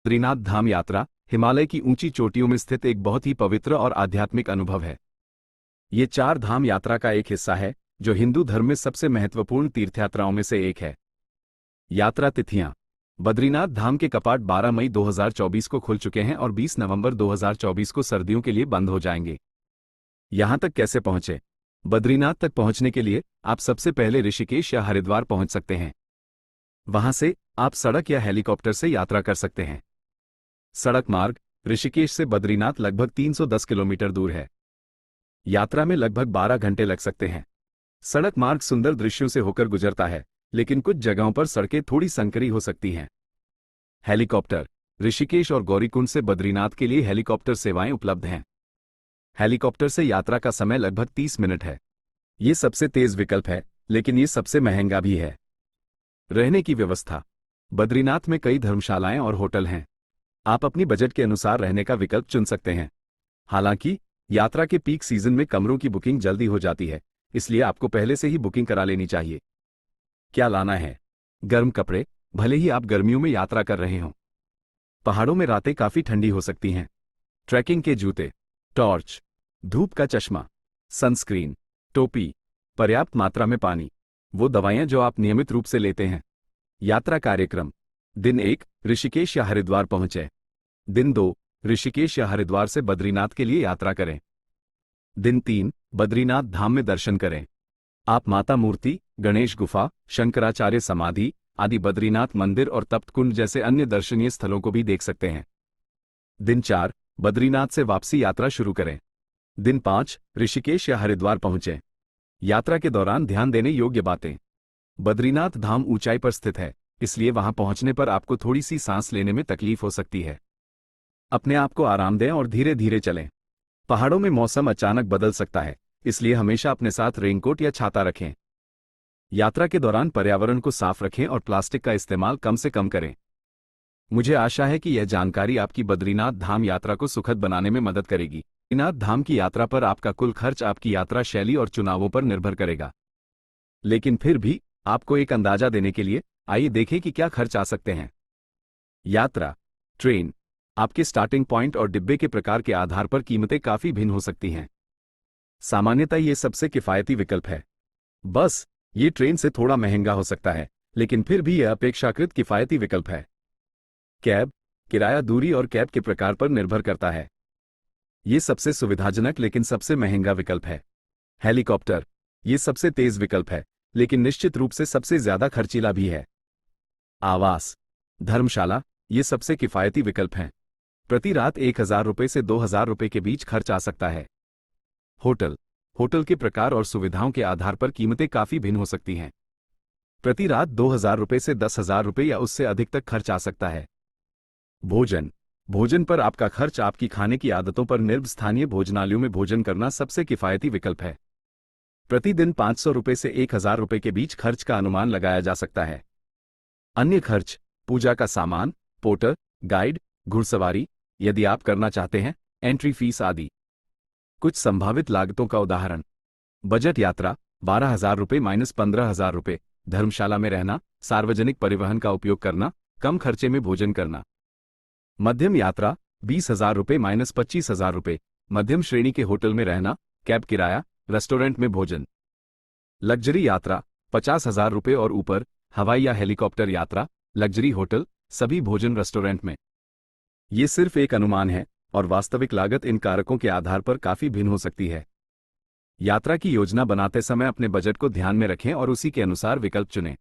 बद्रीनाथ धाम यात्रा हिमालय की ऊंची चोटियों में स्थित एक बहुत ही पवित्र और आध्यात्मिक अनुभव है। ये 4 धाम यात्रा का एक हिस्सा है जो हिंदू धर्म में सबसे महत्वपूर्ण तीर्थयात्राओं में से एक है। यात्रा तिथियां। बद्रीनाथ धाम के कपाट 12 मई 2024 को खुल चुके हैं और 20 नवंबर 2024 को सर्दियों के लिए बंद हो जाएंगे। यहां तक कैसे पहुंचे? बद्रीनाथ तक पहुंचने के लिए आप सबसे पहले ऋषिकेश या हरिद्वार पहुंच सकते हैं। वहां से आप सड़क या हेलीकॉप्टर से यात्रा कर सकते हैं। सड़क मार्ग ऋषिकेश से बद्रीनाथ लगभग 310 किलोमीटर दूर है। यात्रा में लगभग 12 घंटे लग सकते हैं। सड़क मार्ग सुंदर दृश्यों से होकर गुजरता है, लेकिन कुछ जगहों पर सड़कें थोड़ी संकरी हो सकती हैं। हेलीकॉप्टर ऋषिकेश और गौरीकुंड से बद्रीनाथ के लिए हेलीकॉप्टर सेवाएं उपलब्ध हैं। हेलीकॉप्टर से यात्रा का समय लगभग 30 मिनट है। ये सबसे तेज विकल्प है, लेकिन ये सबसे महंगा भी है। रहने की व्यवस्था। बद्रीनाथ में कई धर्मशालाएं और होटल हैं। आप अपनी बजट के अनुसार रहने का विकल्प चुन सकते हैं। हालांकि यात्रा के पीक सीजन में कमरों की बुकिंग जल्दी हो जाती है, इसलिए आपको पहले से ही बुकिंग करा लेनी चाहिए। क्या लाना है? गर्म कपड़े, भले ही आप गर्मियों में यात्रा कर रहे हों। पहाड़ों में रातें काफी ठंडी हो सकती हैं। ट्रैकिंग के जूते, टॉर्च, धूप का चश्मा, सनस्क्रीन, टोपी, पर्याप्त मात्रा में पानी, वो दवाइयां जो आप नियमित रूप से लेते हैं। यात्रा कार्यक्रम। दिन 1 ऋषिकेश या हरिद्वार पहुंचे। दिन 2 ऋषिकेश या हरिद्वार से बद्रीनाथ के लिए यात्रा करें। दिन 3 बद्रीनाथ धाम में दर्शन करें। आप माता मूर्ति, गणेश गुफा, शंकराचार्य समाधि आदि बद्रीनाथ मंदिर और तप्त कुंड जैसे अन्य दर्शनीय स्थलों को भी देख सकते हैं। दिन 4 बद्रीनाथ से वापसी यात्रा शुरू करें। दिन 5 ऋषिकेश या हरिद्वार पहुंचे। यात्रा के दौरान ध्यान देने योग्य बातें। बद्रीनाथ धाम ऊंचाई पर स्थित है, इसलिए वहां पहुंचने पर आपको थोड़ी सी सांस लेने में तकलीफ हो सकती है। अपने आप को आराम दें और धीरे धीरे चलें। पहाड़ों में मौसम अचानक बदल सकता है, इसलिए हमेशा अपने साथ रेनकोट या छाता रखें। यात्रा के दौरान पर्यावरण को साफ रखें और प्लास्टिक का इस्तेमाल कम से कम करें। मुझे आशा है कि यह जानकारी आपकी बद्रीनाथ धाम यात्रा को सुखद बनाने में मदद करेगी। बद्रीनाथ धाम की यात्रा पर आपका कुल खर्च आपकी यात्रा शैली और चुनावों पर निर्भर करेगा, लेकिन फिर भी आपको एक अंदाजा देने के लिए आइए देखें कि क्या खर्च आ सकते हैं। यात्रा। ट्रेन। आपके स्टार्टिंग पॉइंट और डिब्बे के प्रकार के आधार पर कीमतें काफी भिन्न हो सकती हैं। सामान्यतः ये सबसे किफायती विकल्प है। बस ये ट्रेन से थोड़ा महंगा हो सकता है, लेकिन फिर भी यह अपेक्षाकृत किफायती विकल्प है। कैब। किराया दूरी और कैब के प्रकार पर निर्भर करता है। ये सबसे सुविधाजनक लेकिन सबसे महंगा विकल्प है। हेलीकॉप्टर। ये सबसे तेज विकल्प है, लेकिन निश्चित रूप से सबसे ज्यादा खर्चीला भी है। आवास। धर्मशाला। ये सबसे किफायती विकल्प हैं। प्रति रात 1000 रुपये से 2000 रुपये के बीच खर्च आ सकता है। होटल। होटल के प्रकार और सुविधाओं के आधार पर कीमतें काफी भिन्न हो सकती हैं। प्रति रात 2000 रुपये से 10,000 रुपये या उससे अधिक तक खर्च आ सकता है। भोजन। भोजन पर आपका खर्च आपकी खाने की आदतों पर निर्भर। स्थानीय भोजनालयों में भोजन करना सबसे किफायती विकल्प है। प्रतिदिन 500 रुपये से 1000 रुपये के बीच खर्च का अनुमान लगाया जा सकता है। अन्य खर्च। पूजा का सामान, पोर्टर, गाइड, घुड़सवारी, यदि आप करना चाहते हैं, एंट्री फीस आदि। कुछ संभावित लागतों का उदाहरण। बजट यात्रा 12,000 रुपये माइनस 15,000 रुपये। धर्मशाला में रहना, सार्वजनिक परिवहन का उपयोग करना, कम खर्चे में भोजन करना। मध्यम यात्रा 20,000 रुपये माइनस 25,000 रुपये। मध्यम श्रेणी के होटल में रहना, कैब किराया, रेस्टोरेंट में भोजन। लग्जरी यात्रा 50,000 रुपये और ऊपर। हवाई या हेलीकॉप्टर यात्रा, लग्जरी होटल, सभी भोजन रेस्टोरेंट में। ये सिर्फ एक अनुमान है और वास्तविक लागत इन कारकों के आधार पर काफी भिन्न हो सकती है। यात्रा की योजना बनाते समय अपने बजट को ध्यान में रखें और उसी के अनुसार विकल्प चुनें।